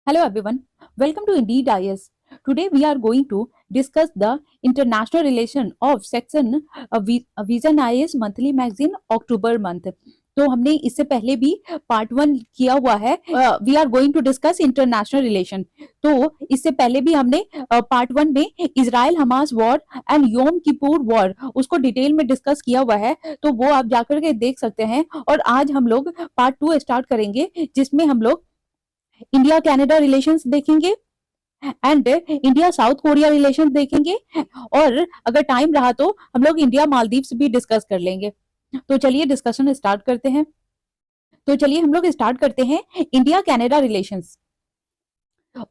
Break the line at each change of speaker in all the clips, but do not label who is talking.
Hello everyone, welcome to Indeed IS. Today we are going to discuss the international relation of section Vision IS monthly magazine October month. तो हमने इससे पहले भी part 1 किया हुआ है. We are going to discuss international relation. तो इससे पहले भी हमने पार्ट 1 में Israel Hamas war and Yom Kippur war उसको डिटेल में डिस्कस किया हुआ है, तो वो आप जाकर के देख सकते हैं. और आज हम लोग पार्ट 2 स्टार्ट करेंगे जिसमें हम लोग इंडिया कनाडा रिलेशंस देखेंगे and India south Korea relations देखेंगे, और अगर टाइम रहा तो हम लोग इंडिया मालदीव्स भी डिस्कस कर लेंगे. तो चलिए डिस्कशन स्टार्ट करते हैं. तो चलिए हम लोग स्टार्ट करते हैं इंडिया कनाडा रिलेशंस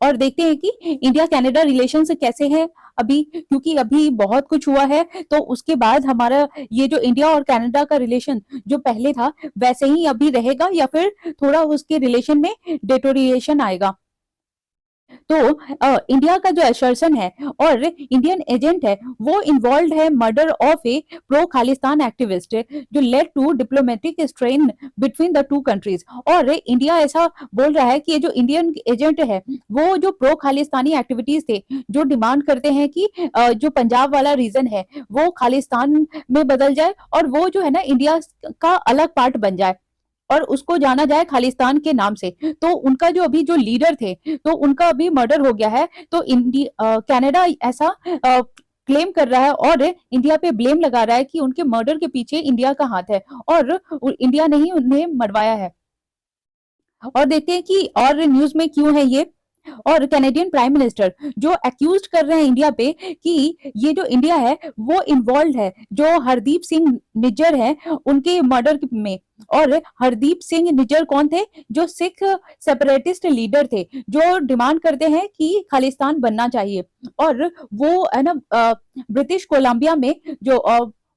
और देखते हैं कि इंडिया कनाडा रिलेशंस कैसे हैं अभी, क्योंकि अभी बहुत कुछ हुआ है. तो उसके बाद हमारा ये जो इंडिया और कनाडा का रिलेशन जो पहले था वैसे ही अभी रहेगा या फिर थोड़ा उसके रिलेशन में डिटोरिएशन आएगा. तो इंडिया का जो असर्शन है और इंडियन एजेंट है वो इन्वॉल्व है murder of a pro Khalistan activist जो led to diplomatic strain between the two countries. और इंडिया ऐसा बोल रहा है कि ये जो इंडियन एजेंट है वो जो प्रो खालिस्तानी एक्टिविटीज थे जो डिमांड करते हैं कि जो पंजाब वाला रीजन है वो खालिस्तान में बदल जाए और वो जो है ना इंडिया का अलग पार्ट बन जाए और उसको जाना जाए खालिस्तान के नाम से. तो उनका जो अभी जो लीडर थे तो उनका अभी मर्डर हो गया है. तो कनाडा ऐसा क्लेम कर रहा है और इंडिया पे ब्लेम लगा रहा है कि उनके मर्डर के पीछे इंडिया का हाथ है और इंडिया ने ही उन्हें मरवाया है. और देखते हैं कि और न्यूज में क्यों है ये. और कैनेडियन प्राइम मिनिस्टर जो एक्यूज कर रहे हैं इंडिया पे कि ये जो इंडिया है वो इन्वॉल्व है जो हरदीप सिंह निज्जर है उनके मर्डर में. और हरदीप सिंह निज्जर कौन थे? जो सिख सेपरेटिस्ट लीडर थे जो डिमांड करते हैं कि खालिस्तान बनना चाहिए. और वो है ना ब्रिटिश कोलंबिया में जो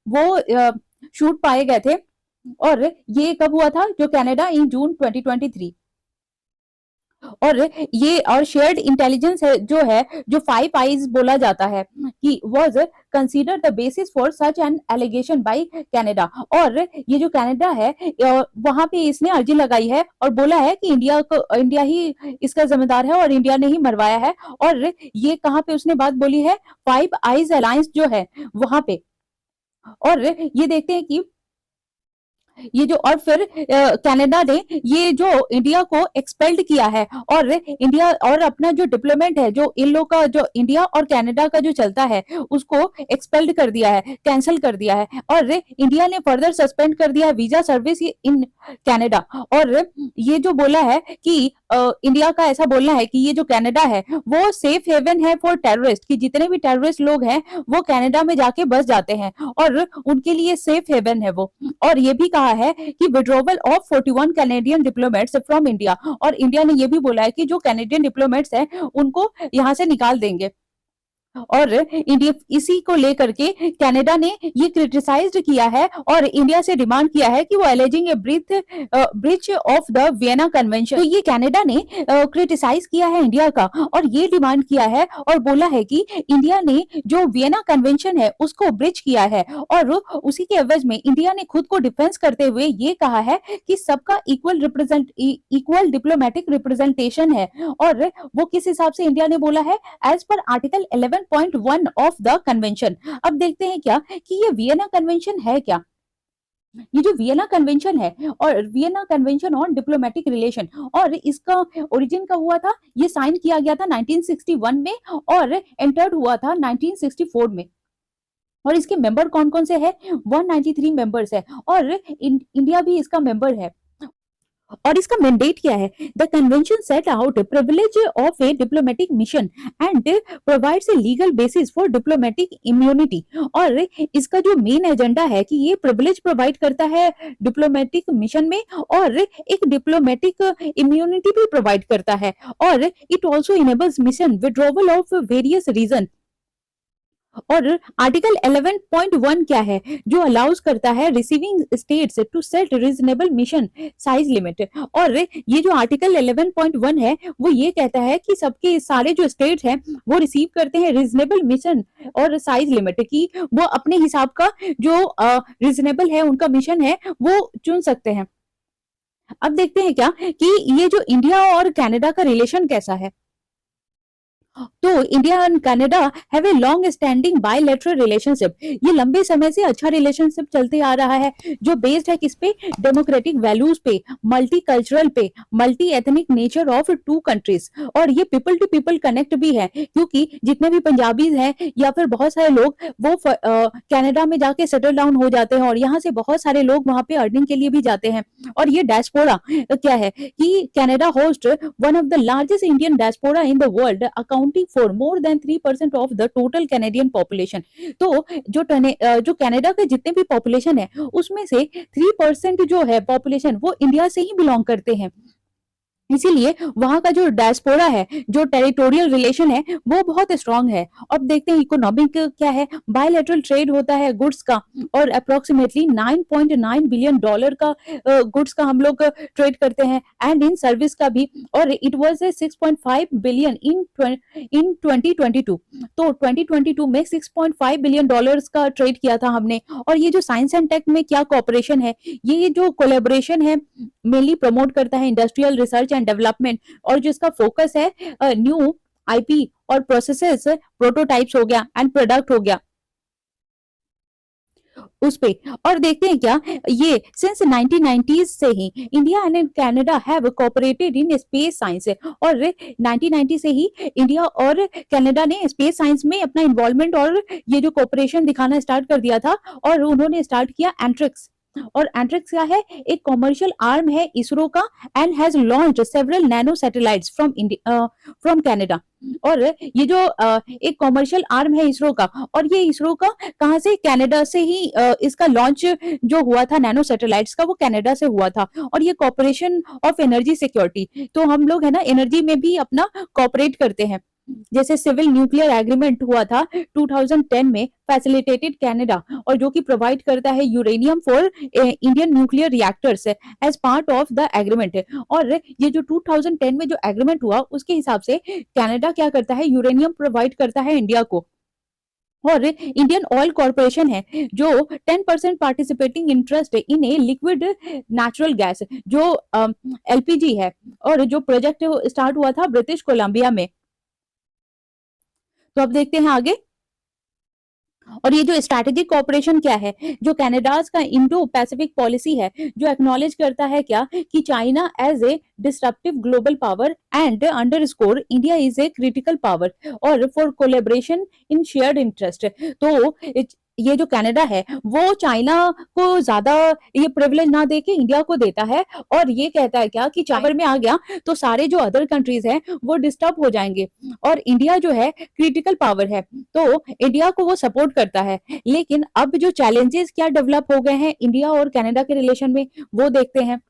वो शूट पाए गए थे. और ये कब हुआ था? जो कनाडा इन जून 2023. और ये और शेयर्ड इंटेलिजेंस है जो 5 आईज बोला जाता है कि was consider the basis for such an allegation by Canada. और ये जो कनाडा है वहां पे इसने अर्जी लगाई है और बोला है कि इंडिया ही इसका जिम्मेदार है और इंडिया ने ही मरवाया है. और ये कहाँ पे उसने बात बोली है? 5 आईज अलायंस जो है वहां पे. और ये देखते हैं कि ये जो और फिर कनाडा ने ये जो इंडिया को एक्सपेल्ड किया है और इंडिया और अपना जो डिप्लोमेट है जो इन लोग का जो इंडिया और कनाडा का जो चलता है उसको एक्सपेल्ड कर दिया है, कैंसिल कर दिया है. और इंडिया ने फर्दर सस्पेंड कर दिया है वीजा सर्विस इन कनाडा. और ये जो बोला है कि इंडिया का ऐसा बोलना है कि ये जो कनाडा है वो सेफ हेवन है फॉर टेररिस्ट, कि जितने भी टेररिस्ट लोग हैं वो कनाडा में जाके बस जाते हैं और उनके लिए सेफ हेवन है वो. और ये भी कहा है कि withdrawal of 41 Canadian diplomats from India. और इंडिया ने ये भी बोला है कि जो कैनेडियन डिप्लोमेट्स हैं उनको यहां से निकाल देंगे. और इंडिया इसी को लेकर के कनाडा ने ये क्रिटिसाइज्ड किया है और इंडिया से डिमांड किया है कि वो aliasing A breach of the Vienna convention. तो ये कनाडा ने क्रिटिसाइज किया है इंडिया का और ये डिमांड किया है और बोला है कि इंडिया ने जो वियना कन्वेंशन है उसको ब्रिच किया है. और उसी के एवज में इंडिया ने खुद को डिफेंस करते हुए ये कहा है कि सबका इक्वल डिप्लोमेटिक रिप्रेजेंटेशन है. और वो किस हिसाब से इंडिया ने बोला है? As per article 11.1 of the convention. अब देखते हैं क्या कि ये वियना कन्वेंशन है क्या. ये जो वियना कन्वेंशन है और Vienna convention on diplomatic relation, और इसका ओरिजिन कब हुआ था? ये साइन किया गया था 1961 में और एंटर्ड हुआ था 1964 में. और इसके मेंबर कौन कौन से हैं? 193 मेंबर्स है और इंडिया भी इसका मेंबर है. और इसका मैंडेट क्या है? The convention set out privilege of A diplomatic mission and provides a legal basis for diplomatic immunity. और इसका जो मेन एजेंडा है कि ये प्रिविलेज प्रोवाइड करता है डिप्लोमेटिक मिशन में और एक डिप्लोमेटिक इम्यूनिटी भी प्रोवाइड करता है. और it also enables mission withdrawal of various region. और आर्टिकल 11.1 क्या है? जो अलाउज करता है receiving states to set reasonable mission size limit. और ये जो आर्टिकल 11.1 है वो ये कहता है कि सबके सारे जो स्टेट हैं वो रिसीव करते हैं रीजनेबल मिशन और साइज लिमिट, की वो अपने हिसाब का जो रीजनेबल है उनका मिशन है वो चुन सकते हैं. अब देखते हैं क्या कि ये जो इंडिया और कनाडा का रिलेशन कैसा है। तो India and Canada have a long standing bilateral relationship. ये लंबे समय से अच्छा रिलेशनशिप चलते आ रहा है, जो बेस्ड है किस पे, डेमोक्रेटिक वैल्यूज पे, मल्टी कल्चरल पे, multi ethnic nature of two countries. और ये पीपल टू पीपल कनेक्ट भी है, क्योंकि जितने भी पंजाबीज हैं या फिर बहुत सारे लोग वो कनाडा में जाके सेटल डाउन हो जाते हैं, और यहाँ से बहुत सारे लोग वहां पे अर्निंग के लिए भी जाते हैं। और ये डायस्पोरा क्या है कि Canada host one of the largest Indian diaspora in the world, accounting for more than 3% of the total Canadian population. तो जो कनाडा के जितने भी पॉपुलेशन है उसमें से 3% जो है पॉपुलेशन वो इंडिया से ही बिलोंग करते हैं। इसीलिए वहां का जो डायस्पोरा है, जो टेरिटोरियल रिलेशन है, वो बहुत स्ट्रांग है। अब देखते हैं इकोनॉमिक क्या है। बायलैटरल ट्रेड होता है गुड्स का, और अप्रोक्सीमेटली 9.9 बिलियन डॉलर का गुड्स का हम लोग ट्रेड करते हैं, एंड इन सर्विस का भी। और इट वाज 6.5 बिलियन इन 2022। तो 2022 में 6.5 बिलियन डॉलर्स का ट्रेड किया था हमने। और ये जो साइंस एंड टेक में क्या कॉपरेशन है, ये जो कोलेबोरेशन है मेनली प्रमोट करता है इंडस्ट्रियल रिसर्च एंड डेवलपमेंट, और जिसका फोकस है न्यू आईपी और प्रोसेसेस, प्रोटोटाइप्स हो गया एंड प्रोडक्ट हो गया उस पे। और देखते हैं क्या, ये सिंस 1990s से ही India and Canada have cooperated in space science. और 1990 से ही इंडिया और कनाडा ने स्पेस साइंस में अपना इन्वॉल्वमेंट और ये जो कोऑपरेशन दिखाना स्टार्ट कर दिया था, और उन्होंने स्टार्ट किया एंट्रिक्स। और एंट्रिक्स क्या है, एक कॉमर्शियल आर्म है इसरो का, and has launched several nano satellites from Canada. और ये जो एक कॉमर्शियल आर्म है इसरो का, और ये इसरो का कहां से, कनाडा से ही इसका लॉन्च जो हुआ था नैनो सैटेलाइट्स का, वो कनाडा से हुआ था। और ये कॉपरेशन ऑफ एनर्जी सिक्योरिटी, तो हम लोग है ना एनर्जी में भी अपना कॉपरेट करते हैं। जैसे सिविल न्यूक्लियर एग्रीमेंट हुआ था 2010 में, फैसिलिटेटेड कनाडा, और जो कि प्रोवाइड करता है uranium for Indian nuclear reactors as part of the agreement. और ये जो 2010 में जो एग्रीमेंट हुआ उसके हिसाब से कनाडा क्या करता है, यूरेनियम प्रोवाइड करता है इंडिया को। और इंडियन ऑयल कॉर्पोरेशन है जो 10% participating interest in a liquid natural gas, जो एलपीजी है, और जो प्रोजेक्ट स्टार्ट हुआ था ब्रिटिश कोलंबिया में। तो अब देखते हैं आगे। और ये जो स्ट्रैटेजिक कोऑपरेशन क्या है, जो कनाडाज का इंडो पैसिफिक पॉलिसी है, जो एक्नॉलेज करता है क्या कि China as a disruptive global power and underscore India is a critical power और for collaboration in shared interest. तो ये जो कनाडा है वो चाइना को ज्यादा ये प्रिविलेज ना देके इंडिया को देता है, और ये कहता है क्या कि चाइना में आ गया तो सारे जो अदर कंट्रीज हैं वो डिस्टर्ब हो जाएंगे, और इंडिया जो है क्रिटिकल पावर है, तो इंडिया को वो सपोर्ट करता है। लेकिन अब जो चैलेंजेस क्या डेवलप हो गए हैं इंडिया और कनाडा के रिलेशन में, वो देखते हैं।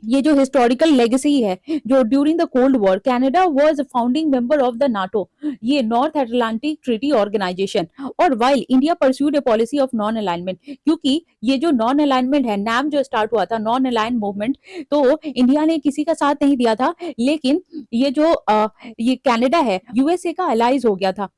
ये जो हिस्टोरिकल लेगेसी है, जो during the cold war Canada was founding member of the NATO, ये नॉर्थ अटलांटिक ट्रीटी ऑर्गेनाइजेशन। और while India pursued a policy of non alignment, क्योंकि ये जो नॉन अलाइनमेंट है, नैम जो स्टार्ट हुआ था नॉन अलाइन मूवमेंट, तो इंडिया ने किसी का साथ नहीं दिया था। लेकिन ये जो ये कनाडा है यूएसए का अलाइज हो गया था।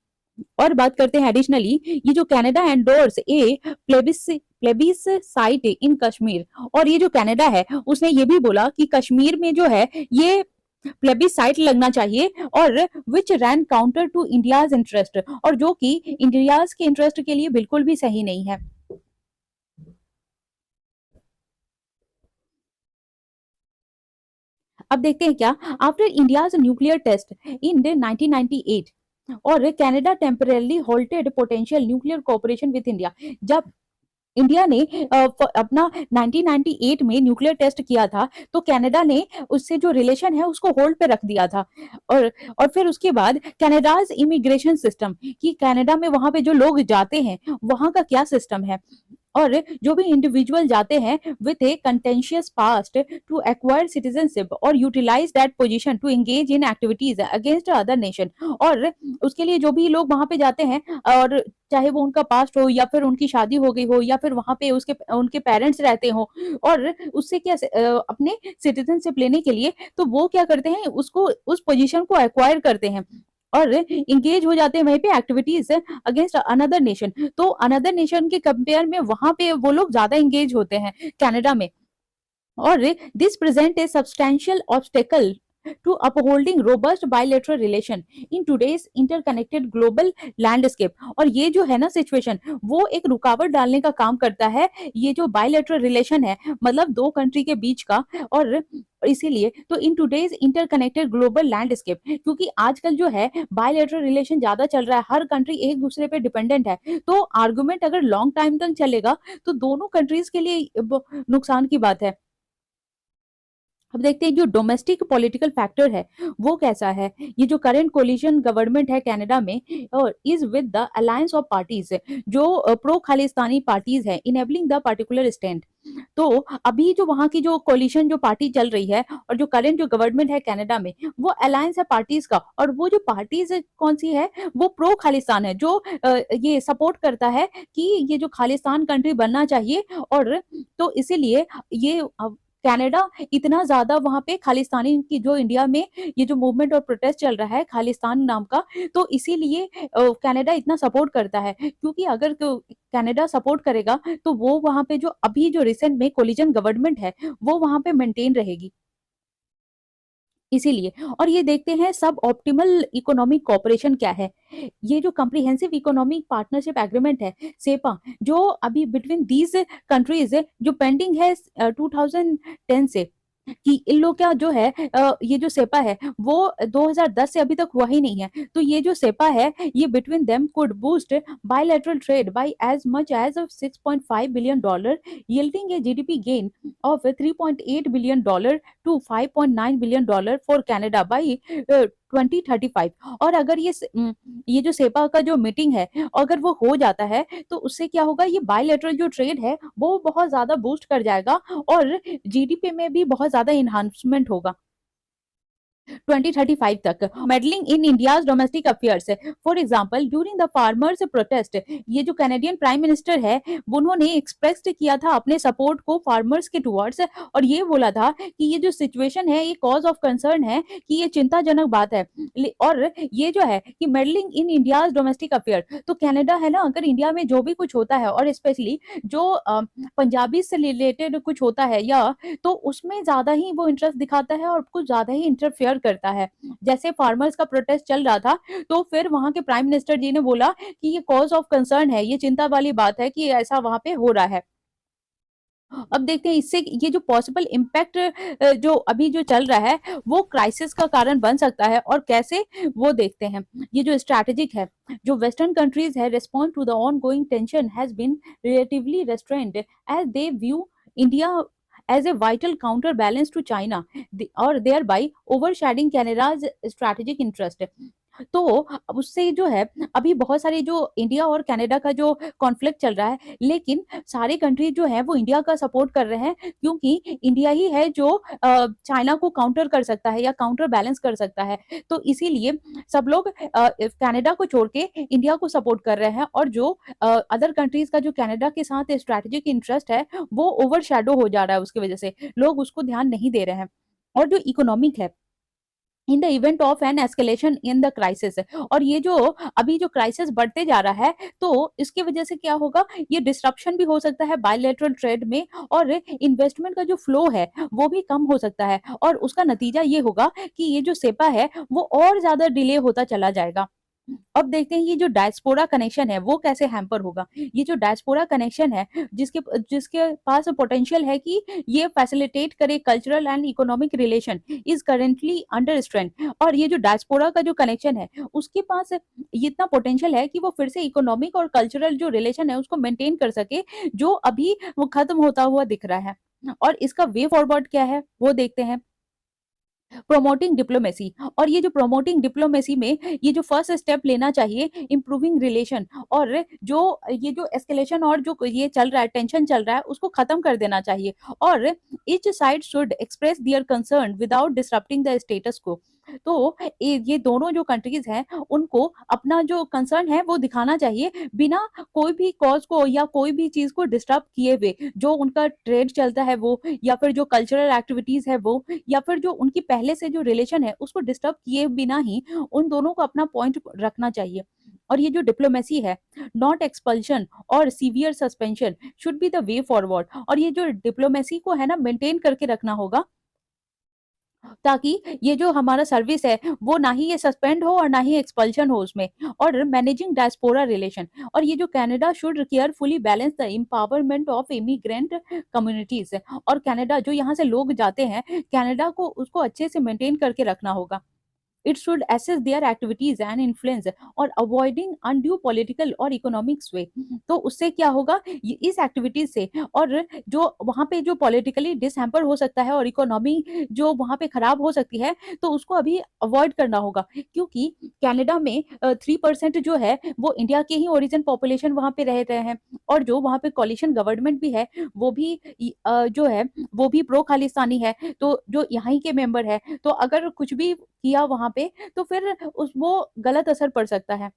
और बात करते हैं एडिशनली, ये जो कनाडा एंडोर्स ए प्लेबिससाइट इन कश्मीर, और ये जो कनाडा है उसने ये भी बोला कि कश्मीर में जो है ये प्लेबिसाइट लगना चाहिए, और विच रैन काउंटर टू इंडियाज इंटरेस्ट, और जो कि इंडियाज के इंटरेस्ट के लिए बिल्कुल भी सही नहीं है। अब देखते हैं क्या, after India's nuclear test in 1998 और Canada temporarily halted potential nuclear cooperation with India. जब इंडिया ने अपना 1998 में न्यूक्लियर टेस्ट किया था, तो कनाडा ने उससे जो रिलेशन है उसको होल्ड पे रख दिया था। और फिर उसके बाद कनाडाज इमिग्रेशन सिस्टम, कि कनाडा में वहां पे जो लोग जाते हैं वहां का क्या सिस्टम है, और जो भी इंडिविजुअल जाते हैं with a contentious past to acquire citizenship और utilize that position to engage in activities against other nation. और उसके लिए जो भी लोग वहां पे जाते हैं, और चाहे वो उनका पास्ट हो या फिर उनकी शादी हो गई हो या फिर वहां पे उसके उनके पेरेंट्स रहते हो, और उससे क्या अपने सिटीजनशिप लेने के लिए, तो वो क्या करते हैं, उसको उस पोजीशन को एक्वायर करते हैं और इंगेज हो जाते हैं वहीं पे एक्टिविटीज अगेंस्ट अनदर नेशन। तो अनदर नेशन के कंपेयर में वहां पे वो लोग ज्यादा इंगेज होते हैं कनाडा में। और this present A substantial obstacle to upholding robust bilateral relation in today's interconnected global landscape। और ये जो है ना सिचुएशन, वो एक रुकावट डालने का काम करता है, ये जो बायलैटरल रिलेशन है, मतलब दो कंट्री के बीच का। और इसीलिए तो in today's interconnected global landscape, क्योंकि आजकल जो है बायलैटरल रिलेशन ज्यादा चल रहा है, हर कंट्री एक दूसरे पे डिपेंडेंट है, तो आर्गुमेंट अगर लॉन्ग टाइम तक चलेगा तो दोनों कंट्रीज के लिए नुकसान की बात है। अब देखते हैं जो डोमेस्टिक पॉलिटिकल फैक्टर है वो कैसा है। ये जो करंट कोलिशन गवर्नमेंट है कनाडा में, और is with the alliance of parties जो प्रो खालिस्तानी पार्टीज है, इनेबलिंग द पर्टिकुलर स्टैंड। तो अभी जो वहां की जो कोलिशन जो पार्टी चल रही है और जो करंट जो गवर्नमेंट है कनाडा में, वो अलायंस है पार्टीज का, और वो जो पार्टीज कौन सी है, वो प्रो खालिस्तान है, जो ये सपोर्ट करता है कि ये जो खालिस्तान कंट्री बनना चाहिए। और तो इसीलिए ये कनाडा इतना ज्यादा वहां पे खालिस्तानी की जो इंडिया में ये जो मूवमेंट और प्रोटेस्ट चल रहा है खालिस्तान नाम का, तो इसीलिए कनाडा इतना सपोर्ट करता है, क्योंकि अगर कनाडा सपोर्ट करेगा तो वो वहां पे जो अभी जो रिसेंट में कोलिजन गवर्नमेंट है वो वहां पे मेंटेन रहेगी, इसीलिए। और ये देखते हैं सब ऑप्टिमल इकोनॉमिक कोऑपरेशन क्या है। ये जो कम्प्रिहेंसिव इकोनॉमिक पार्टनरशिप एग्रीमेंट है सेपा, जो अभी बिटवीन दीज कंट्रीज जो पेंडिंग है 2010 से, कि इन लोग का जो है ये जो सेपा है वो 2010 से अभी तक हुआ ही नहीं है। तो ये जो सेपा है ये between them could boost bilateral trade by as much as $6.5 billion, yielding a GDP gain of $3.8 billion to $5.9 billion for Canada by 2035। और अगर ये जो सेपा का जो मीटिंग है अगर वो हो जाता है तो उससे क्या होगा, ये बायलैटरल जो ट्रेड है वो बहुत ज्यादा बूस्ट कर जाएगा और जीडीपी में भी बहुत ज्यादा इन्हांसमेंट होगा 2035 तक। Meddling in India's domestic affairs, for example during the farmers protest, ये जो कैनेडियन प्राइम मिनिस्टर है उन्होंने एक्सप्रेस किया था अपने सपोर्ट को फार्मर्स के टुवर्ड्स, और ये बोला था कि ये जो सिचुएशन है ये कॉज ऑफ कंसर्न है, कि ये चिंताजनक बात है। और ये जो है कि meddling in India's domestic affair, तो कनाडा है ना, अगर इंडिया में जो भी कुछ होता है और स्पेशली जो पंजाबी से रिलेटेड कुछ होता है या तो उसमें ज्यादा ही वो इंटरेस्ट दिखाता है और कुछ ज्यादा ही इंटरफेयर करता है। जैसे फार्मर्स का प्रोटेस्ट चल रहा था तो फिर वहां के प्राइम मिनिस्टर जी ने बोला कि ये कॉज ऑफ कंसर्न है, ये चिंता वाली बात है कि ऐसा वहां पे हो रहा है। अब देखते हैं इससे ये जो पॉसिबल इम्पैक्ट जो अभी जो चल रहा है वो क्राइसिस का कारण बन सकता है, और कैसे वो देखते हैं। ये जो स्ट्रैटेजिक है, जो वेस्टर्न कंट्रीज है response to the ongoing tension has been relatively restraint as they view India as a vital counterbalance to China, or thereby overshadowing Canada's strategic interest। तो उससे जो है अभी बहुत सारे जो इंडिया और कनाडा का जो कॉन्फ्लिक्ट चल रहा है, लेकिन सारे कंट्री जो है वो इंडिया का सपोर्ट कर रहे हैं, क्योंकि इंडिया ही है जो चाइना को काउंटर कर सकता है या काउंटर बैलेंस कर सकता है। तो इसीलिए सब लोग कनाडा को छोड़ के इंडिया को सपोर्ट कर रहे हैं, और जो अदर कंट्रीज का जो कनाडा के साथ स्ट्रैटेजिक इंटरेस्ट है वो ओवर शेडो हो जा रहा है, उसकी वजह से लोग उसको ध्यान नहीं दे रहे हैं। और जो इकोनॉमिक है, in the event of an escalation in the crisis, और ये जो अभी जो क्राइसिस बढ़ते जा रहा है तो इसकी वजह से क्या होगा, ये डिस्ट्रप्शन भी हो सकता है बायलैटरल ट्रेड में, और इन्वेस्टमेंट का जो फ्लो है वो भी कम हो सकता है, और उसका नतीजा ये होगा कि ये जो सेपा है वो और ज्यादा डिले होता चला जाएगा। अब देखते हैं ये जो डायस्पोरा कनेक्शन है वो कैसे हैम्पर होगा। ये जो डायस्पोरा कनेक्शन है जिसके जिसके पास पोटेंशियल है कि ये फैसिलिटेट करे cultural and economic relation, is currently under strength. और ये जो डायस्पोरा का जो कनेक्शन है उसके पास इतना पोटेंशियल है कि वो फिर से इकोनॉमिक और कल्चरल जो रिलेशन है उसको मेंटेन कर सके, जो अभी वो खत्म होता हुआ दिख रहा है। और इसका वे फॉरवर्ड क्या है वो देखते हैं। प्रोमोटिंग डिप्लोमेसी, और ये जो प्रोमोटिंग डिप्लोमेसी में ये जो फर्स्ट स्टेप लेना चाहिए इंप्रूविंग रिलेशन, और जो ये जो एस्केलेशन और जो ये चल रहा है टेंशन चल रहा है उसको खत्म कर देना चाहिए, और each side should express their concern without disrupting the status को। तो ये दोनों जो कंट्रीज हैं उनको अपना जो कंसर्न है वो दिखाना चाहिए बिना कोई भी कॉज को या कोई भी चीज को डिस्टर्ब किए हुए, जो उनका ट्रेड चलता है वो, या फिर जो कल्चरल एक्टिविटीज है वो, या फिर जो उनकी पहले से जो रिलेशन है उसको डिस्टर्ब किए बिना ही उन दोनों को अपना पॉइंट रखना चाहिए। और ये जो डिप्लोमेसी है, नॉट एक्सपल्शन और severe suspension should be the way forward. और ये जो डिप्लोमेसी को है ना मेंटेन करके रखना होगा, ताकि ये जो हमारा सर्विस है वो ना ही ये सस्पेंड हो और ना ही एक्सपल्शन हो उसमें। और मैनेजिंग डायस्पोरा रिलेशन, और ये जो Canada should carefully balance the empowerment of immigrant communities. और कनाडा जो यहाँ से लोग जाते हैं कनाडा को, उसको अच्छे से मेंटेन करके रखना होगा। It should assess their activities and influence और avoiding undue political और economic sway। तो उससे क्या होगा, इस एक्टिविटीज से और जो वहां पे जो पॉलिटिकली डिसहैम्पर हो सकता है और इकोनॉमी जो वहां पे खराब हो सकती है, तो उसको अभी अवॉइड करना होगा। क्योंकि कनाडा में 3% जो है वो इंडिया के ही ओरिजिन पॉपुलेशन वहां पे रह रहे हैं, और जो वहां पे कॉलिशन गवर्नमेंट भी है वो भी जो है वो भी प्रो खालिस्तानी है, तो जो यहाँ के मेंबर है, तो अगर कुछ भी किया वहां पे तो फिर उस वो गलत असर पड़ सकता है।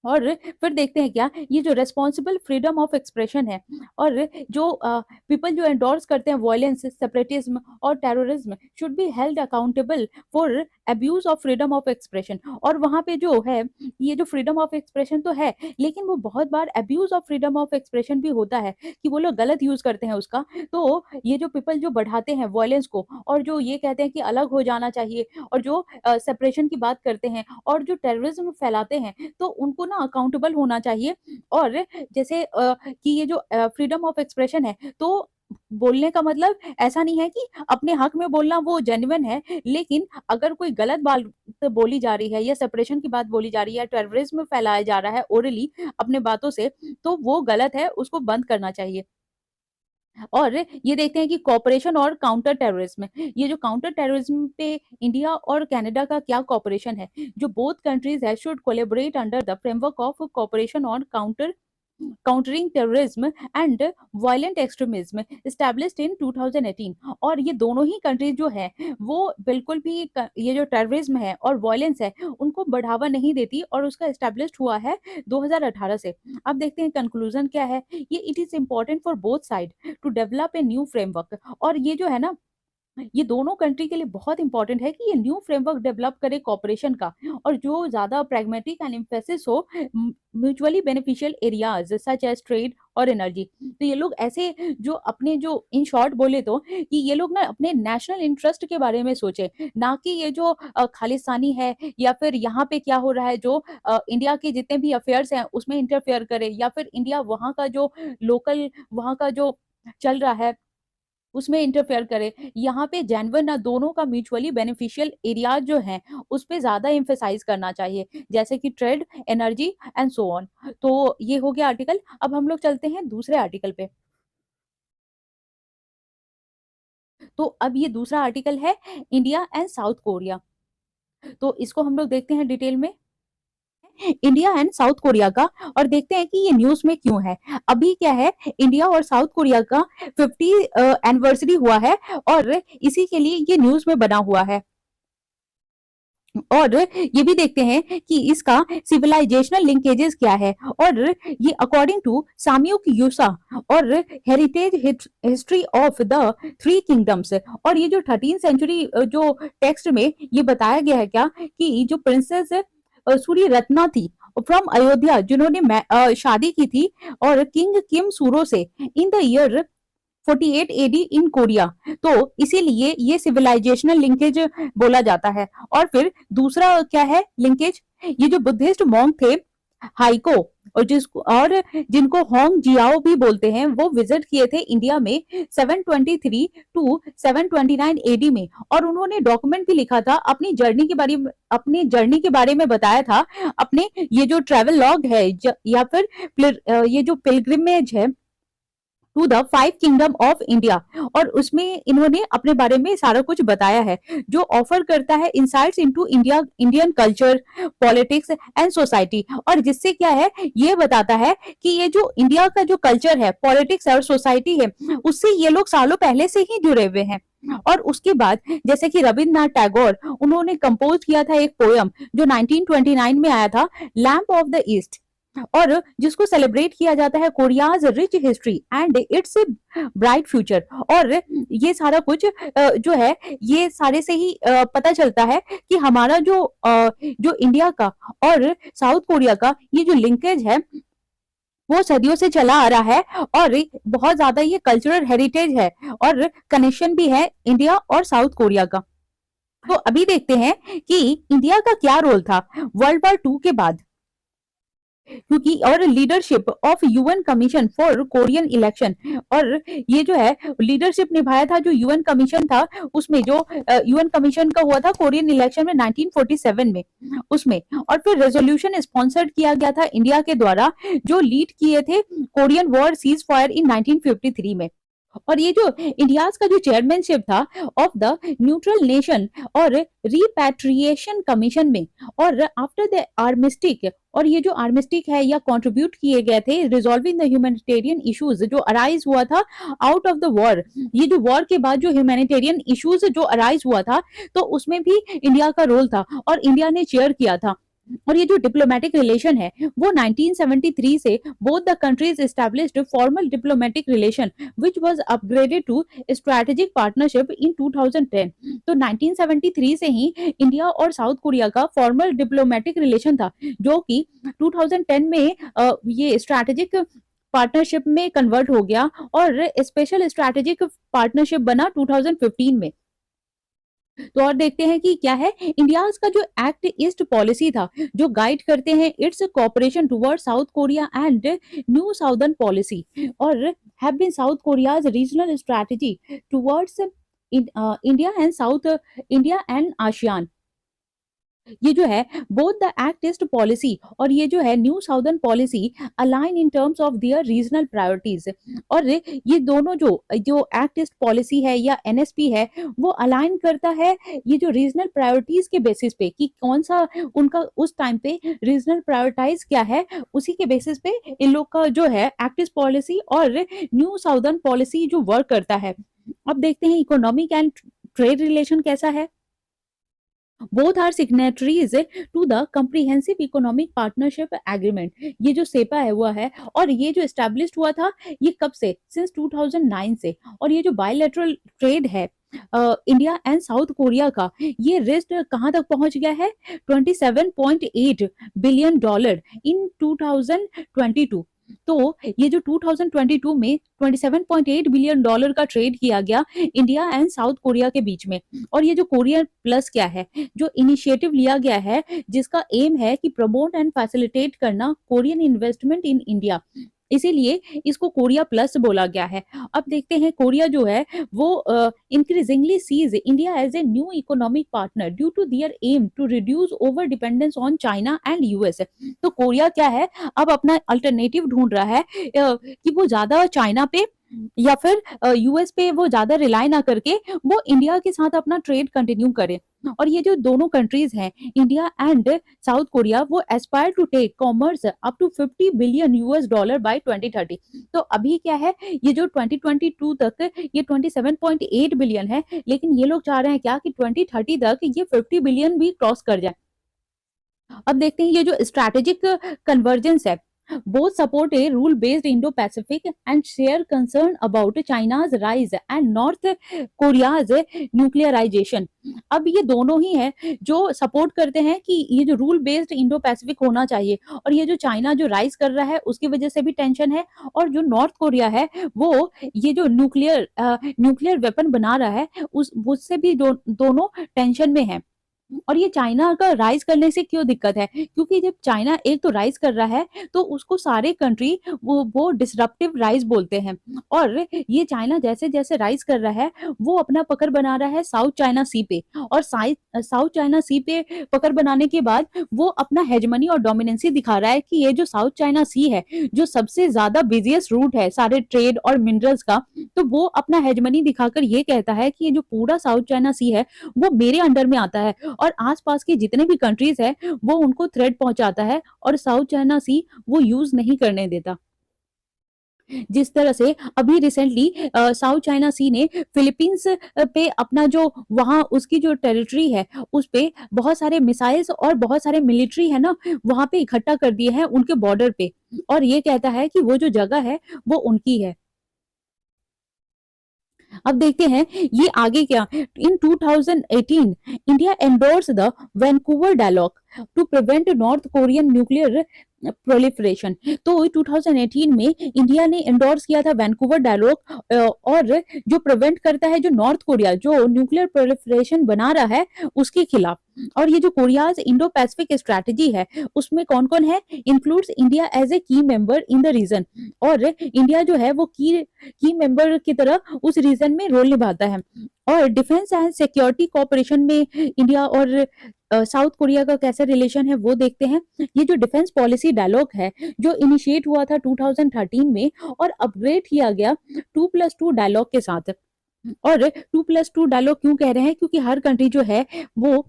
और फिर देखते हैं क्या, ये जो रेस्पॉन्सिबल फ्रीडम ऑफ एक्सप्रेशन है, और जो पीपल जो एंडोर्स करते हैं वायलेंस, सेपरेटिज्म और terrorism should be held accountable for abuse of freedom of expression. और वहां पे जो है ये जो फ्रीडम ऑफ एक्सप्रेशन तो है, लेकिन वो बहुत बार abuse of freedom of expression भी होता है कि वो लोग गलत यूज करते हैं उसका। तो ये जो पीपल जो बढ़ाते हैं वायलेंस को, और जो ये कहते हैं कि अलग हो जाना चाहिए, और जो सेपरेशन की बात करते हैं और जो टेररिज्म फैलाते हैं, तो उनको ना अकाउंटेबल होना चाहिए। और जैसे कि ये जो फ्रीडम ऑफ एक्सप्रेशन है, तो बोलने का मतलब ऐसा नहीं है कि अपने हक में बोलना वो जेन्युइन है, लेकिन अगर कोई गलत बात बोली जा रही है या सेपरेशन की बात बोली जा रही है, टेररिज्म फैलाया जा रहा है ओरली अपने बातों से, तो वो गलत है, उसको बंद करना चाहिए। और ये देखते हैं कि कॉपरेशन और काउंटर टेररिज्म, ये जो काउंटर टेररिज्म पे इंडिया और कनाडा का क्या कॉपरेशन है, जो बोथ कंट्रीज है should collaborate under the framework of corporation on countering terrorism and violent extremism established in 2018। और ये दोनों ही कंट्रीज जो है वो बिल्कुल भी ये जो टेररिज्म है और वायलेंस है उनको बढ़ावा नहीं देती, और उसका एस्टैब्लिश्ड हुआ है 2018 से। अब देखते हैं कंक्लूजन क्या है। ये it is important for both side to develop a new framework, और ये जो है ना ये दोनों कंट्री के लिए बहुत इंपॉर्टेंट है कि ये न्यू फ्रेमवर्क डेवलप करे कॉपरेशन का, और जो ज्यादा प्रैग्मेटिक एंड एम्फेसिस हो mutually beneficial areas such as trade और एनर्जी। तो ये लोग ऐसे जो अपने जो इन शॉर्ट बोले तो कि ये लोग ना अपने नेशनल इंटरेस्ट के बारे में सोचे, ना कि ये जो खालिस्तानी है या फिर यहाँ पे क्या हो रहा है जो इंडिया के जितने भी अफेयर्स हैं उसमें इंटरफेयर करे, या फिर इंडिया वहाँ का जो लोकल वहाँ का जो चल रहा है उसमें इंटरफेयर करे। यहाँ पे जेन्युइन ना दोनों का म्यूचुअली बेनिफिशियल एरियाज जो हैं उस पे ज्यादा एम्फेसाइज करना चाहिए, जैसे कि trade, energy and so on. तो ये हो गया आर्टिकल। अब हम लोग चलते हैं दूसरे आर्टिकल पे। तो अब ये दूसरा आर्टिकल है इंडिया एंड साउथ कोरिया। तो इसको हम लोग देखते हैं डिटेल में, इंडिया एंड साउथ कोरिया का, और देखते हैं कि ये न्यूज में क्यों है। अभी क्या है, इंडिया और साउथ कोरिया का 50 एनिवर्सरी हुआ है, और इसी के लिए ये न्यूज में बना हुआ है। और ये भी देखते हैं कि इसका सिविलाइजेशनल लिंकेजेस क्या है, और ये अकॉर्डिंग टू सामयुक यूसा और heritage history of the three kingdoms. और ये जो 13th सेंचुरी जो टेक्स्ट में ये बताया गया है क्या, कि जो प्रिंसेस सूरी रत्ना थी फ्रॉम अयोध्या, जिन्होंने शादी की थी और किंग किम सूरो से in the year 48 AD in Korea, तो इसीलिए ये सिविलाइजेशनल लिंकेज बोला जाता है। और फिर दूसरा क्या है लिंकेज, ये जो बुद्धिस्ट मॉन्क थे हाइको, और जिनको होंग जियाओ भी बोलते हैं, वो विजिट किए थे इंडिया में 723 टू 729 एडी में, और उन्होंने डॉक्यूमेंट भी लिखा था अपनी जर्नी के बारे में बताया था, अपने ये जो ट्रैवल लॉग है या फिर ये जो पिलग्रिमेज है to the 5 kingdom of India, और उसमें इन्होंने अपने बारे में सारा कुछ बताया है, जो ऑफर करता है insights into Indian culture, politics and society. और जिससे क्या है, ये बताता है कि ये जो इंडिया का जो कल्चर है, पॉलिटिक्स और सोसाइटी है, उससे ये लोग सालों पहले से ही जुड़े हुए हैं। और उसके बाद जैसे कि रविन्द्रनाथ टैगोर, उन्होंने कंपोज किया था एक पोयम जो 1929 में आया था, लैम्प ऑफ द ईस्ट। और जिसको सेलिब्रेट किया जाता है Korea's rich history and it's bright future. और ये सारा कुछ जो है ये सारे से ही पता चलता है कि हमारा जो इंडिया का और साउथ कोरिया का ये जो लिंकेज है वो सदियों से चला आ रहा है, और बहुत ज्यादा ये कल्चरल हेरिटेज है और कनेक्शन भी है इंडिया और साउथ कोरिया का। तो अभी देखते हैं कि इंडिया का क्या रोल था वर्ल्ड वॉर 2 के बाद, क्योंकि और leadership of UN commission for Korean election. और ये जो है लीडरशिप निभाया था जो यूएन कमीशन था, उसमें जो यूएन कमीशन का हुआ था कोरियन इलेक्शन में 1947 में उसमें। और फिर रेजोल्यूशन स्पॉन्सर्ड किया गया था इंडिया के द्वारा, जो लीड किए थे Korean war cease fire in 1953 में। और ये जो इंडियाज का जो चेयरमैनशिप था ऑफ द न्यूट्रल नेशन और रिपैट्रिएशन कमीशन में, और आफ्टर द आर्मिस्टिक, और ये जो आर्मिस्टिक है या कंट्रीब्यूट किए गए थे रिजॉल्विंग द ह्यूमैनिटेरियन इश्यूज जो अराइज हुआ था आउट ऑफ द वॉर। ये जो वॉर के बाद जो ह्यूमैनिटेरियन इश्यूज जो अराइज हुआ था, तो उसमें भी इंडिया का रोल था और इंडिया ने चेयर किया था। और ये जो डिप्लोमेटिक रिलेशन है वो 1973 से both the countries established formal diplomatic relation which was upgraded to strategic partnership in 2010। तो 1973 से ही इंडिया और साउथ कोरिया का फॉर्मल डिप्लोमेटिक रिलेशन था, जो कि 2010 में ये स्ट्रेटेजिक पार्टनरशिप में कन्वर्ट हो गया और स्पेशल स्ट्रेटेजिक पार्टनरशिप बना 2015 में। तो और देखते हैं कि क्या है इंडिया का जो एक्ट ईस्ट पॉलिसी था, जो गाइड करते हैं its cooperation toward South Korea and new southern policy, और have been South Korea's regional strategy towards India and ASEAN. ये जो है both the Act East policy और ये जो है new southern policy align in terms of their regional priorities. और ये दोनों जो एक्ट ईस्ट पॉलिसी है या एनएसपी है वो अलाइन करता है ये जो रीजनल प्रायोरिटीज के बेसिस पे कि कौन सा उनका उस टाइम पे रीजनल प्रायोरिटाइज क्या है, उसी के बेसिस पे इन लोग का जो है एक्ट ईस्ट पॉलिसी और न्यू साउदर्न पॉलिसी जो वर्क करता है। अब देखते हैं इकोनॉमिक एंड ट्रेड रिलेशन कैसा है। Both are signatories to the comprehensive economic partnership agreement. ये जो सेपा है हुआ है, और ये जो एस्टेब्लिश हुआ था ये कब से, सिंस 2009 से। और ये जो बायलैटरल ट्रेड है इंडिया एंड साउथ कोरिया का, ये रेस्ट कहां तक पहुंच गया है 27.8 बिलियन डॉलर इन 2022। तो ये जो 2022 में 27.8 बिलियन डॉलर का ट्रेड किया गया इंडिया एंड साउथ कोरिया के बीच में। और ये जो कोरिया प्लस क्या है, जो इनिशिएटिव लिया गया है जिसका एम है कि प्रमोट एंड फैसिलिटेट करना कोरियन इन्वेस्टमेंट इन इंडिया, इसीलिए इसको कोरिया प्लस बोला गया है। अब देखते हैं कोरिया जो है वो increasingly sees India as a new economic partner due to their aim to reduce over dependence on China and US. तो कोरिया क्या है अब अपना अल्टरनेटिव ढूंढ रहा है कि वो ज्यादा चाइना पे या फिर यूएस पे वो ज्यादा रिलाई ना करके वो इंडिया के साथ अपना ट्रेड कंटिन्यू करे। और ये जो दोनों कंट्रीज हैं इंडिया एंड साउथ कोरिया, वो aspire to take commerce up to 50 billion US dollar by 2030। तो अभी क्या है ये जो 2022 तक ये 27.8 बिलियन है, लेकिन ये लोग चाह रहे हैं क्या कि 2030 तक ये 50 बिलियन भी क्रॉस कर जाए। अब देखते हैं ये जो स्ट्रैटेजिक कन्वर्जेंस है, both support a rule-based Indo-Pacific and share concern about China's rise and North Korea's nuclearization। अब ये दोनों ही है जो सपोर्ट करते हैं कि ये जो रूल बेस्ड इंडो पैसिफिक होना चाहिए, और ये जो चाइना जो राइज कर रहा है उसकी वजह से भी टेंशन है, और जो नॉर्थ कोरिया है वो ये जो न्यूक्लियर वेपन बना रहा है उससे भी दोनों टेंशन में है। और ये चाइना का राइज करने से क्यों दिक्कत है, क्योंकि जब चाइना एक तो राइज कर रहा है तो उसको सारे कंट्री वो डिसरप्टिव राइज बोलते हैं। और ये चाइना जैसे जैसे राइज कर रहा है वो अपना पकड़ बना रहा है साउथ चाइना सी पे, और साउथ चाइना सी पे पकड़ बनाने के बाद वो अपना हेजमनी और डोमिनेंसी दिखा रहा है कि ये जो साउथ चाइना सी है जो सबसे ज्यादा बिजिएस्ट रूट है सारे ट्रेड और मिनरल्स का, तो वो अपना हेजमनी दिखाकर ये कहता है कि ये जो पूरा साउथ चाइना सी है वो मेरे अंडर में आता है, और आसपास के जितने भी कंट्रीज है वो उनको थ्रेट पहुंचाता है, और साउथ चाइना सी वो यूज नहीं करने देता। जिस तरह से अभी रिसेंटली साउथ चाइना सी ने फिलीपींस पे अपना जो वहाँ उसकी जो टेरिटरी है उस पे बहुत सारे मिसाइल्स और बहुत सारे मिलिट्री है ना वहाँ पे इकट्ठा कर दिए हैं उनके बॉर्डर पे, और ये कहता है कि वो जो जगह है वो उनकी है। अब देखते हैं ये आगे क्या। In 2018 India endorse the Vancouver dialogue to prevent North Korean nuclear proliferation. तो 2018 में इंडिया ने एंडोर्स किया था वैंकूवर डायलॉग, और जो प्रिवेंट करता है जो नॉर्थ कोरिया जो न्यूक्लियर प्रोलिफरेशन बना रहा है उसके खिलाफ। और ये जो कोरियाज इंडो पैसिफिक स्ट्रैटेजी है उसमें कौन कौन है, इंक्लूड्स इंडिया एज ए की मेंबर इन द रीजन, और इंडिया जो है वो की मेंबर की तरह उस रीजन में रोल निभाता है। और डिफेंस एंड सिक्योरिटी कोऑपरेशन में इंडिया और साउथ कोरिया का कैसा रिलेशन है वो देखते हैं। ये जो डिफेंस पॉलिसी डायलॉग है जो इनिशिएट हुआ था 2013 में और अपग्रेड किया गया 2+2 डायलॉग के साथ। और 2+2 डायलॉग क्यों कह रहे हैं, क्योंकि हर कंट्री जो है वो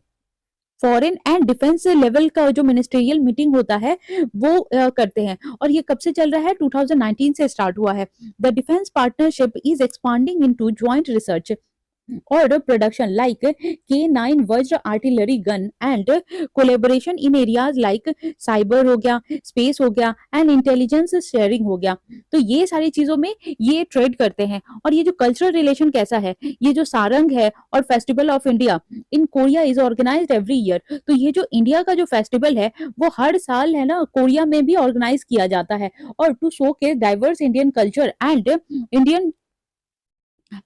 फॉरेन एंड डिफेंस लेवल का जो मिनिस्ट्रियल मीटिंग होता है वो करते हैं। और ये कब से चल रहा है, 2019 से स्टार्ट हुआ है। The defence partnership is expanding into joint research और production like K9 वज्र artillery gun and collaboration in areas like cyber हो गया, स्पेस हो गया एंड इंटेलिजेंस शेयरिंग हो गया। तो ये सारी चीजों में ये ट्रेड करते हैं। और ये जो कल्चरल रिलेशन कैसा है, ये जो सारंग है और festival of India in Korea is organized every year. तो ये जो इंडिया का जो फेस्टिवल है वो हर साल है ना कोरिया में भी ऑर्गेनाइज किया जाता है, और टू शो के diverse Indian culture Indian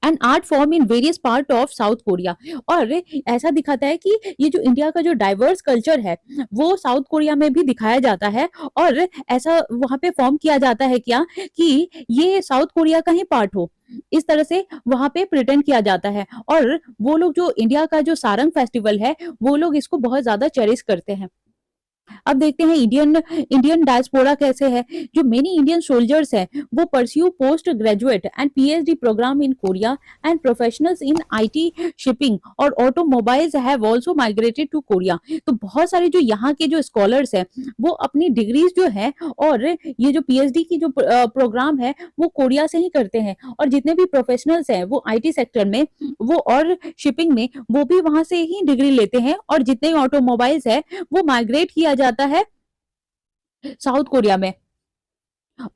and art form in various part of south Korea. और ऐसा दिखाता है कि ये जो इंडिया का जो डाइवर्स कल्चर है वो साउथ कोरिया में भी दिखाया जाता है, और ऐसा वहां पे फॉर्म किया जाता है क्या कि ये साउथ कोरिया का ही पार्ट हो, इस तरह से वहां पे प्रिटेंड किया जाता है। और वो लोग जो इंडिया का जो सारंग फेस्टिवल है वो लोग इसको बहुत ज्यादा चेरिश करते हैं। अब देखते हैं इंडियन इंडियन डायस्पोरा कैसे है। जो मेनी इंडियन सोल्जर्स हैं वो pursue post graduate and PhD programme in Korea and professionals in IT, shipping और automobiles have also migrated to Korea. तो बहुत सारे जो यहाँ के जो स्कॉलर्स हैं वो अपनी डिग्रीज जो है और ये जो पीएचडी की जो प्रोग्राम है वो कोरिया से ही करते हैं, और जितने भी प्रोफेशनल्स हैं वो आईटी सेक्टर में वो और शिपिंग में वो भी वहां से ही डिग्री लेते हैं, और जितने ऑटोमोबाइल्स है वो माइग्रेट किया जाता है साउथ कोरिया में।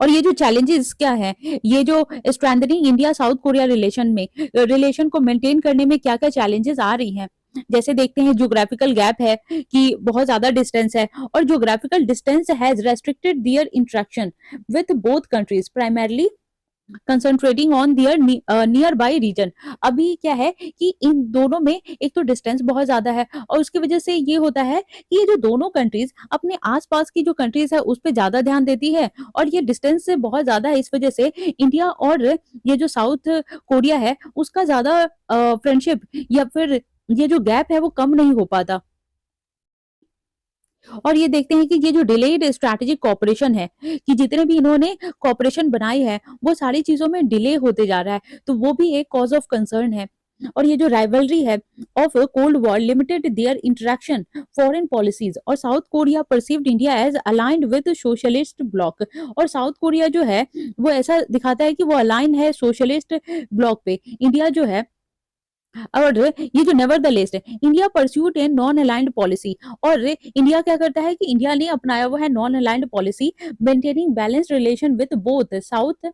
और ये जो चैलेंजेस क्या है, ये जो strengthening India south Korea relation को मेंटेन करने में क्या क्या चैलेंजेस आ रही हैं, जैसे देखते हैं ज्योग्राफिकल गैप है कि बहुत ज्यादा डिस्टेंस है, और geographical distance has restricted their interaction with both countries primarily concentrating on their nearby region. अभी क्या है कि इन दोनों में एक तो डिस्टेंस बहुत ज्यादा है, और उसकी वजह से ये होता है कि ये जो दोनों कंट्रीज अपने आसपास की जो कंट्रीज है उस पर ज्यादा ध्यान देती है, और ये डिस्टेंस से बहुत ज्यादा है, इस वजह से इंडिया और ये जो साउथ कोरिया है उसका ज्यादा फ्रेंडशिप या फिर ये जो गैप है वो कम नहीं हो पाता। और ये देखते हैं कि ये जो डिलेड स्ट्रैटेजिक कॉपरेशन है कि जितने भी इन्होंने कॉपरेशन बनाई है वो सारी चीजों में डिले होते जा रहा है, तो वो भी एक कॉज ऑफ कंसर्न है। और ये जो राइवलरी है of cold war limited their interaction foreign policies, और South Korea perceived India as aligned with socialist bloc. और साउथ कोरिया जो है वो ऐसा दिखाता है कि वो अलाइन है सोशलिस्ट ब्लॉक पे। इंडिया जो है और ये जो नेवर द लेस्ट है, India pursuit a non aligned policy, और इंडिया क्या करता है कि इंडिया ने अपनाया हुआ है non aligned policy maintaining balanced relation with both south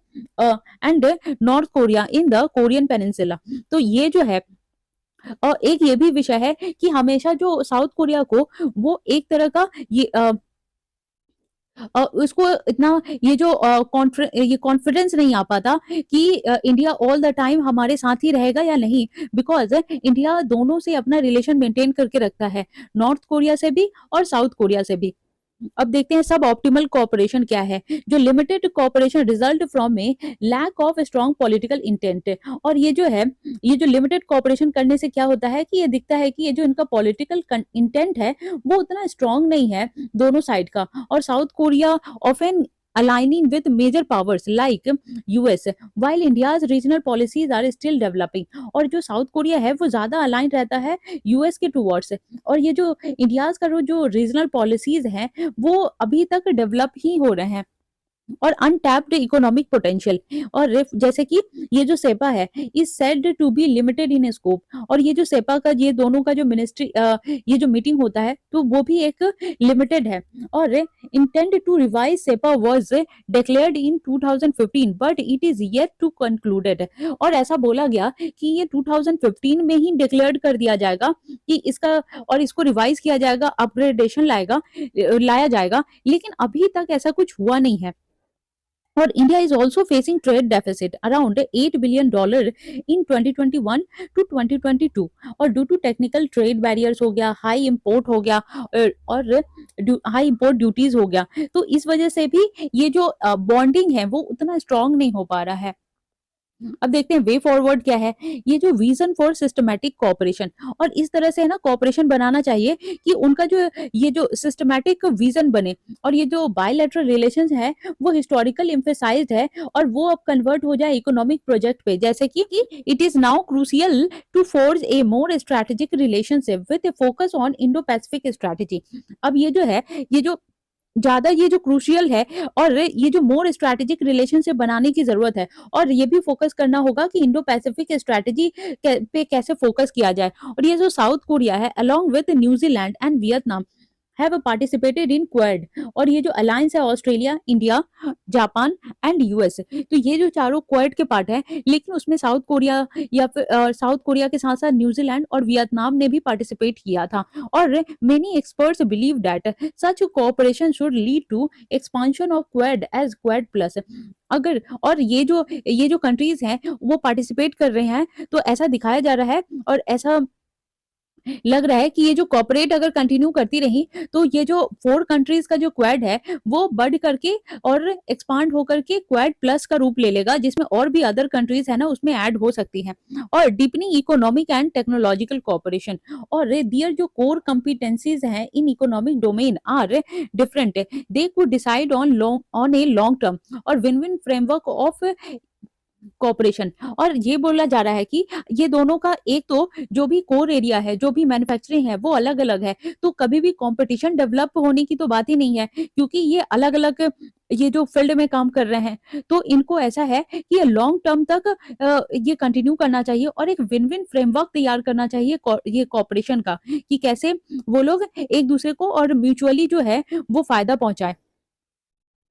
and north Korea in the Korean peninsula. तो ये जो है और एक ये भी विषय है कि हमेशा जो साउथ कोरिया को वो एक तरह का उसको इतना ये कॉन्फिडेंस नहीं आ पाता कि इंडिया ऑल द टाइम हमारे साथ ही रहेगा या नहीं, बिकॉज इंडिया दोनों से अपना रिलेशन मेंटेन करके रखता है, नॉर्थ कोरिया से भी और साउथ कोरिया से भी। अब देखते हैं सब ऑप्टिमल कोऑपरेशन क्या है। जो limited cooperation result from a lack of strong political intent. और ये जो है ये जो लिमिटेड कोऑपरेशन करने से क्या होता है कि ये दिखता है कि ये जो इनका पॉलिटिकल इंटेंट है वो उतना स्ट्रॉन्ग नहीं है दोनों साइड का, और South Korea often aligning with major powers like US while India's regional policies are still developing। और जो साउथ कोरिया है वो ज्यादा अलाइन रहता है यूएस के टूवर्ड्स, और ये जो इंडियाज का जो रीजनल पॉलिसीज हैं वो अभी तक डेवलप ही हो रहे हैं। और अनटैप्ड इकोनॉमिक पोटेंशियल। और जैसे कि ये जो सेपा है is said to be limited in scope, और ये जो सेपा का ये दोनों का जो मिनिस्ट्री ये जो मीटिंग होता है तो वो भी एक लिमिटेड है। और intend to revise CEPA was declared in 2015 but it is yet to concluded. और ऐसा बोला गया कि ये 2015 में ही डिक्लेयर कर दिया जाएगा कि इसका, और इसको रिवाइज किया जाएगा, अपग्रेडेशन लाया जाएगा, लेकिन अभी तक ऐसा कुछ हुआ नहीं है। और India is also facing trade deficit around $8 billion in 2021 to 2022। और due to technical trade barriers हो गया, हाई इंपोर्ट हो गया, और हाई इंपोर्ट ड्यूटीज हो गया, तो इस वजह से भी ये जो बॉन्डिंग है वो उतना स्ट्रांग नहीं हो पा रहा है। अब देखते हैं वे फॉरवर्ड क्या है। ये जो विजन फॉर सिस्टमैटिक कोऑपरेशन, और इस तरह से है ना कोऑपरेशन बनाना चाहिए कि उनका जो ये जो सिस्टमैटिक विजन बने, और ये जो बायलैटरल रिलेशंस है वो हिस्टोरिकल एम्फेसाइज्ड है, और वो अब कन्वर्ट हो जाए इकोनॉमिक प्रोजेक्ट पे, जैसे कि it is now crucial to forge a more strategic relationship with a focus on Indo Pacific strategy. अब ये जो है, ये जो ज्यादा ये जो क्रूशियल है, और ये जो मोर स्ट्रैटेजिक रिलेशनशिप बनाने की जरूरत है, और ये भी फोकस करना होगा कि इंडो पैसिफिक स्ट्रैटेजी पे कैसे फोकस किया जाए। और ये जो साउथ कोरिया है along with New Zealand and Vietnam have participated in quad, और ये जो अलायंस है Australia, India, Japan and US, तो ये जो चारों क्वाड के पार्ट है, लेकिन उसमें साउथ कोरिया या फिर साउथ कोरिया के साथ साथ न्यूजीलैंड और वियतनाम ने भी पार्टिसिपेट किया था। और many experts believe that such cooperation should lead to expansion of Quad as Quad plus. अगर और ये जो कंट्रीज हैं वो पार्टिसिपेट कर रहे हैं, तो ऐसा दिखाया जा रहा है और ऐसा लग रहा है कि ये जो कॉर्पोरेट अगर कंटिन्यू करती रही, तो ये जो 4 कंट्रीज का जो क्वाड है वो बढ़ करके और एक्सपांड होकर के क्वाड प्लस का रूप ले लेगा, जिसमें और भी अदर कंट्रीज है ना उसमें ऐड हो सकती हैं। और deepening economic and technological cooperation, और दियर जो कोर कंपिटेंसीज हैं in economic domain are different, they could decide on a long term और win win framework of cooperation. और ये बोला जा रहा है कि ये दोनों का एक तो जो भी कोर एरिया है, जो भी मैन्युफैक्चरिंग है वो अलग अलग है, तो कभी भी कंपटीशन डेवलप होने की तो बात ही नहीं है, क्योंकि ये अलग अलग ये जो फील्ड में काम कर रहे हैं, तो इनको ऐसा है कि ये लॉन्ग टर्म तक ये कंटिन्यू करना चाहिए, और एक विन विन फ्रेमवर्क तैयार करना चाहिए ये कॉपरेशन का, कि कैसे वो लोग एक दूसरे को और म्यूचुअली जो है वो फायदा पहुंचाए।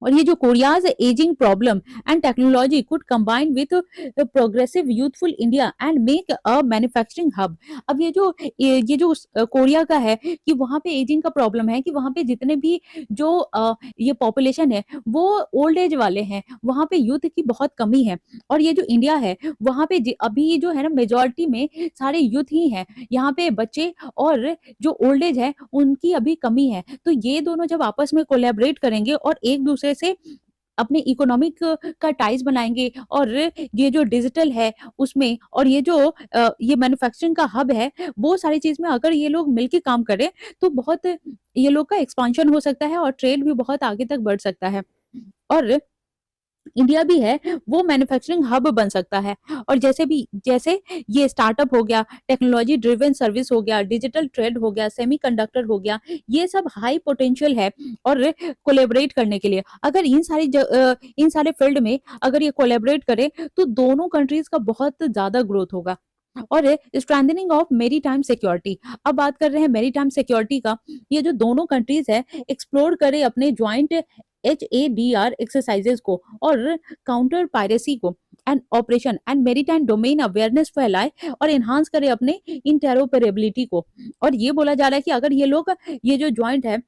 और ये जो Korea's ageing problem and technology could combine with progressive youthful India and make a manufacturing hub. अब ये जो कोरिया का है कि वहाँ पे एजिंग का प्रॉब्लम है, कि वहाँ पे जितने भी जो ये पॉपुलेशन है वो ओल्ड एज वाले हैं, वहाँ पे यूथ की बहुत कमी है। और ये जो इंडिया है वहाँ पे अभी जो है ना मेजोरिटी में सारे यूथ ही हैं, यहाँ पे बच्चे और जो ओल्ड एज है उनकी अभी कमी है। तो ये दोनों जब आपस में कोलैबोरेट करेंगे और एक दूसरे से अपने इकोनॉमिक का टाइज बनाएंगे, और ये जो डिजिटल है उसमें, और ये मैन्युफैक्चरिंग का हब है, वो सारी चीज में अगर ये लोग मिलके काम करें तो बहुत ये लोग का एक्सपांशन हो सकता है और ट्रेड भी बहुत आगे तक बढ़ सकता है। और इंडिया भी है वो मैन्युफैक्चरिंग हब बन सकता है। और जैसे ये स्टार्टअप हो गया, टेक्नोलॉजी ड्रिवन सर्विस हो गया, डिजिटल ट्रेड हो गया, सेमीकंडक्टर हो गया, ये सब हाई पोटेंशियल है और कोलैबोरेट करने के लिए। अगर इन सारे फील्ड में अगर ये कोलैबोरेट करे तो दोनों कंट्रीज का बहुत ज्यादा ग्रोथ होगा। और स्ट्रेंथनिंग ऑफ मेरीटाइम सिक्योरिटी, अब बात कर रहे हैं मेरीटाइम सिक्योरिटी का। ये जो दोनों कंट्रीज है एक्सप्लोर करे अपने ज्वाइंट HADR एक्सरसाइजेस को, और काउंटर पायरेसी को and operation and maritime domain awareness फैलाए और एनहांस करे अपने इंटेरोपरेबिलिटी को। और ये बोला जा रहा है कि अगर ये लोग ये जो ज्वाइंट है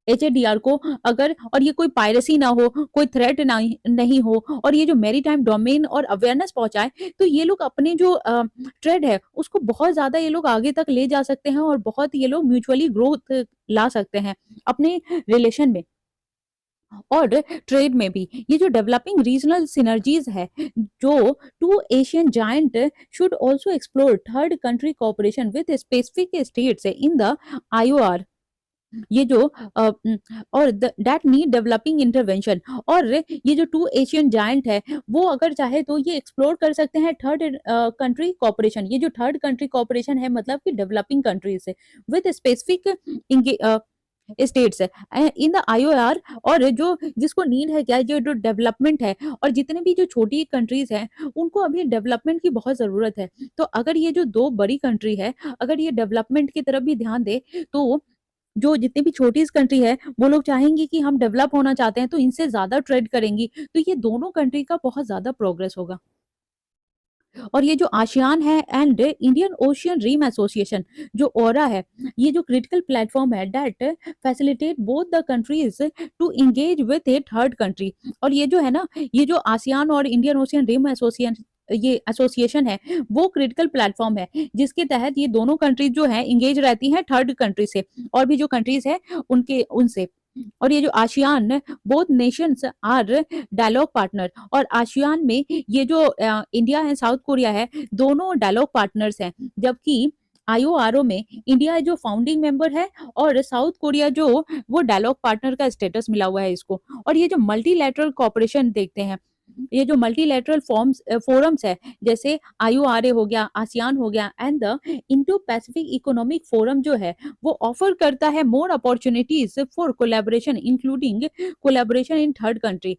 HADR को अगर, और ये कोई पायरेसी ना हो, कोई थ्रेट नहीं हो, और ये जो मेरीटाइम डोमेन और अवेयरनेस पहुंचाए, तो ये लोग अपने जो ट्रेड है उसको बहुत ज्यादा ये लोग आगे तक ले जा सकते हैं, और बहुत ये लोग म्यूचुअली ग्रोथ ला सकते हैं अपने रिलेशन में और ट्रेड में भी। ये जो डेवलपिंग रीजनल सिनर्जीज है, जो 2 Asian giant should also explore third country cooperation with specific states in the IOR। ये जो और दैट नीड डेवलपिंग इंटरवेंशन। और ये जो 2 एशियन जायंट है वो अगर चाहे तो ये एक्सप्लोर कर सकते हैं थर्ड कंट्री कोऑपरेशन। ये जो थर्ड कंट्री कोऑपरेशन है मतलब कि डेवलपिंग कंट्रीज से with specific states in the IOR, और जो जिसको नीड है क्या, जो जो डेवलपमेंट है, और जितने भी जो छोटी कंट्रीज हैं उनको अभी डेवलपमेंट की बहुत ज़रूरत है। तो अगर ये जो 2 बड़ी कंट्री है, अगर ये डेवलपमेंट की तरफ भी ध्यान दे, तो जो जितनी भी छोटी कंट्री है वो लोग चाहेंगी कि हम डेवलप होना चाहते हैं तो इनसे ज़्यादा ट्रेड करेंगी, तो ये दोनों कंट्री का बहुत ज़्यादा प्रोग्रेस होगा। और ये जो आसियान है and Indian Ocean Rim Association जो ओरा है, ये जो क्रिटिकल प्लेटफॉर्म है that facilitate both the countries to engage with a third country. और ये जो है ना, ये जो आसियान और इंडियन ओशियन रिम एसोसिएशन, ये एसोसिएशन है, वो क्रिटिकल प्लेटफॉर्म है जिसके तहत ये दोनों कंट्रीज जो है इंगेज रहती हैं थर्ड कंट्री से, और भी जो कंट्रीज है उनके उनसे। और ये जो ASEAN, both nations are dialogue partner, और आसियान में ये जो इंडिया है, साउथ कोरिया है, दोनों डायलॉग पार्टनर्स हैं, जबकि आईओआरओ में इंडिया जो फाउंडिंग मेंबर है और साउथ कोरिया जो वो डायलॉग पार्टनर का स्टेटस मिला हुआ है इसको। और ये जो मल्टीलैटरल कोऑपरेशन देखते हैं, ये जो मल्टीलैटरल फॉर्म्स फोरम्स है, जैसे आईओआरए हो गया, आसियान हो गया, and the Indo Pacific economic forum जो है वो ऑफर करता है more opportunities for collaboration including collaboration in third country.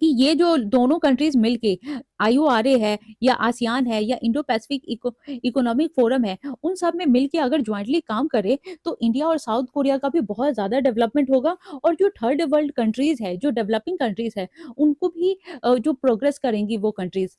कि ये जो दोनों कंट्रीज मिलके आईओआरए है या आसियान है या इंडो पैसिफिक इकोनॉमिक फोरम है, उन सब में मिलके अगर ज्वाइंटली काम करे तो इंडिया और साउथ कोरिया का भी बहुत ज्यादा डेवलपमेंट होगा, और जो थर्ड वर्ल्ड कंट्रीज है, जो डेवलपिंग कंट्रीज है, उनको भी जो प्रोग्रेस करेंगी वो कंट्रीज।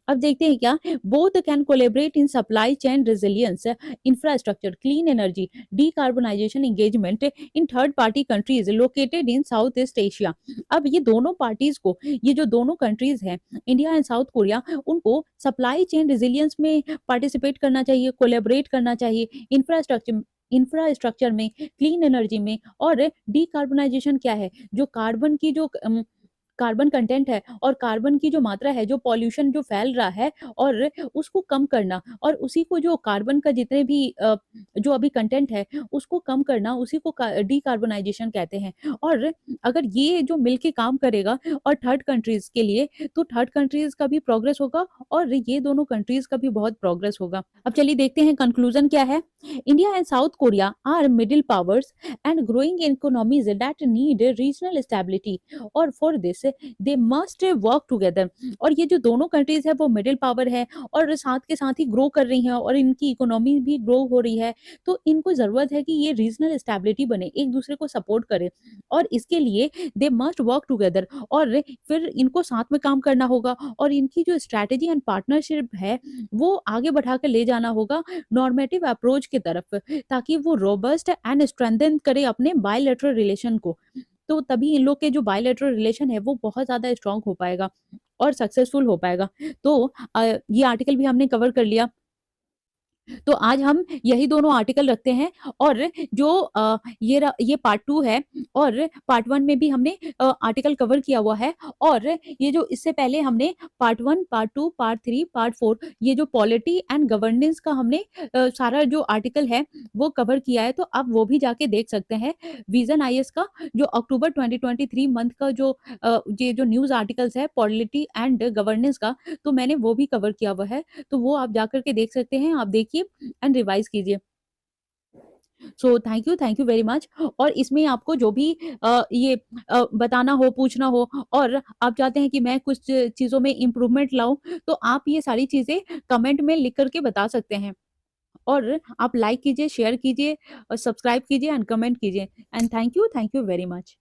अब देखते हैं क्या, both can collaborate in supply chain resilience, infrastructure, clean energy, decarbonisation engagement in third party countries located in south east Asia. अब ये दोनों पार्टीज को, ये जो दोनों कंट्रीज हैं, इंडिया एंड साउथ कोरिया, उनको सप्लाई चेन रेजिलियंस में पार्टिसिपेट करना चाहिए, कोलेबरेट करना चाहिए, इंफ्रास्ट्रक्चर में, क्लीन एनर्जी में, और डीकार्बोनाइजेशन क्या है, जो कार्बन की जो कार्बन कंटेंट है और कार्बन की जो मात्रा है, जो पॉल्यूशन जो फैल रहा है, और उसको कम करना, और उसी को जो कार्बन का जितने भी जो अभी कंटेंट है उसको कम करना, उसी को डीकार्बोनाइजेशन कहते हैं। और अगर ये जो मिलके काम करेगा और थर्ड कंट्रीज के लिए, तो थर्ड कंट्रीज का भी प्रोग्रेस होगा और ये दोनों कंट्रीज का भी बहुत प्रोग्रेस होगा। अब चलिए देखते हैं कंक्लूजन क्या है। India and South Korea are middle powers and growing economies that need regional stability, और for this they must work together. और ये जो दोनों कंट्रीज है वो मिडिल पावर है और साथ के साथ ही ग्रो कर रही हैं और इनकी इकोनॉमी भी ग्रो हो रही है, तो इनको जरूरत है कि ये रीजनल स्टेबिलिटी बने, एक दूसरे को सपोर्ट करे, और इसके लिए दे मस्ट वर्क टुगेदर, और फिर इनको साथ में काम करना होगा, और इनकी जो स्ट्रैटेजी एंड पार्टनरशिप है वो आगे बढ़ा कर ले जाना होगा नॉर्मेटिव अप्रोच की तरफ, ताकि वो रोबस्ट एंड स्ट्रेंथन करे अपने बायलैटरल रिलेशन को। तो तभी इन लोग के जो बायलैटरल रिलेशन है वो बहुत ज़्यादा स्ट्रांग हो पाएगा और सक्सेसफुल हो पाएगा। तो ये आर्टिकल भी हमने कवर कर लिया। तो आज हम यही दोनों आर्टिकल रखते हैं, और जो ये पार्ट 2 है, और पार्ट 1 में भी हमने आर्टिकल कवर किया हुआ है, और ये जो इससे पहले हमने पार्ट 1, पार्ट 2, पार्ट 3, पार्ट 4, ये जो पॉलिटी एंड गवर्नेंस का हमने सारा जो आर्टिकल है वो कवर किया है, तो आप वो भी जाके देख सकते हैं। विजन आईएएस का जो अक्टूबर 2023 मंथ का जो ये जो न्यूज़ आर्टिकल्स है पॉलिटी एंड गवर्नेंस का, तो मैंने वो भी कवर किया हुआ है, तो वो आप जाकर के देख सकते हैं, आप देखिए एंड रिवाइज कीजिए। So thank you very much. और इसमें आपको जो भी ये बताना हो, पूछना हो, और आप चाहते हैं कि मैं कुछ चीज़ों में इम्प्रूवमेंट लाऊँ, तो आप ये सारी चीज़ें कमेंट में लिख कर के बता सकते हैं। और आप लाइक कीजिए, शेयर कीजिए, सब्सक्राइब कीजिए एंड कमेंट कीजिए। And thank you very much.